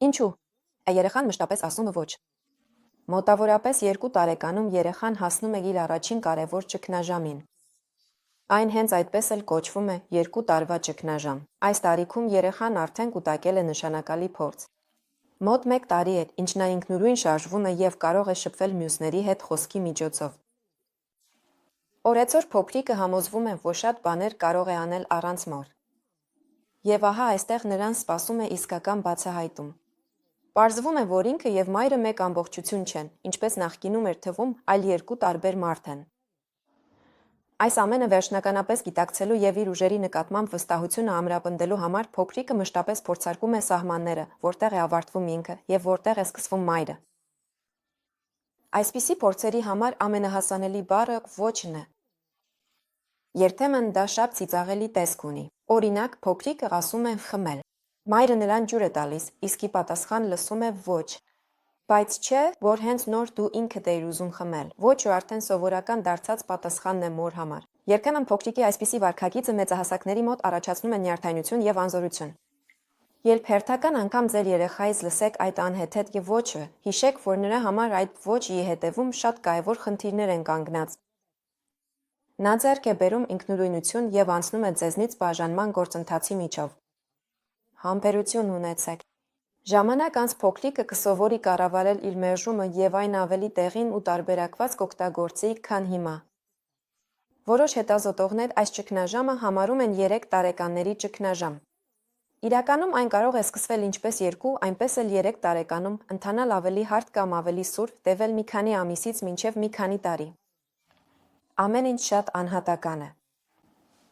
Ինչու՞։ Երեխան մշտապես ասում է ոչ։ Մոտավորապես 2 տարեկանում երեխան հասնում է իր առաջին կարևոր ճգնաժամին։ Այն հենց այդպես էլ կոչվում է 2 տարվա ճգնաժամ։ Այս տարիքում երեխան արդեն կուտակել է նշանակալի փորձ։ Մոտ 1 տարի է, ինչ նա ինքնուրույն շարժվում է եւ կարող է շփվել մյուսների հետ խոսքի միջոցով։ Օրեցօր փոքրիկը համոզվում է, որ շատ բաներ կարող է անել առանց մոր։ Եվ ահա այստեղ նրան սպասում է իսկական բացահայտում։ Պարզվում է, որ ինքը եւ մայրը մեկ ամբողջություն չեն, ինչպես նախկինում էր թվում, այլ 2 տարբեր մարդ են։ Այս ամենը վերջնականապես գիտակցելու եւ իր ուժերի նկատմամբ վստահությունը ամրապնդելու համար փոքրիկը մշտապես փորձարկում է սահմանները, որտեղ է ավարտվում ինքը եւ որտեղ է սկսվում մայրը։ Այսպիսի փորձերի համար ամենահասանելի բառը ոչն է։ Երբեմն դա շատ ծիծաղելի տեսք ունի։ Օրինակ, փոքրիկը ասում է խմել։ Մայրը նրան ջուր է տալիս, իսկ ի պատասխան լսում է ոչ։ Բայց չէ, որ հենց նոր դու ինքդ էիր ուզում խմել։ Ոչը արդեն սովորական դարձած պատասխանն է մոր համար։ Երբեմն փոքրիկի այսպիսի վարքագիծը մեծահասակների մոտ առաջացնում է նյարդայնություն եւ անզորություն։ Երբ հերթական անգամ ձեր երեխայից լսեք այդ անհեթեթ եւ ոչը, հիշեք, որ նրա համար այդ ոչի հետևում շատ կարևոր խնդիրներ են կանգնած։ Նա ձեռք է բերում ինքնուրույնություն եւ անցնում է ձեզնից բաժանման գործընթացի միջով։ Համբերություն ունեցեք։ Ժամանակ անց փոքրիկը կսովորի կառավարել իր մերժումը եւ այն ավելի տեղին ու տարբերակված կօգտագործի, քան հիմա։ Որոշ հետազոտողներ այս ճգնաժամը համարում են 3 տարեկանների ճգնաժամ։ Իրականում այն կարող է սկսվել ինչպես 2, այնպես էլ 3 տարեկանում, ընթանալ ավելի հարթ կամ ավելի սուր, տևել մի քանի ամիսից մինչև մի քանի տարի։ Ամեն ինչ շատ անհատական է։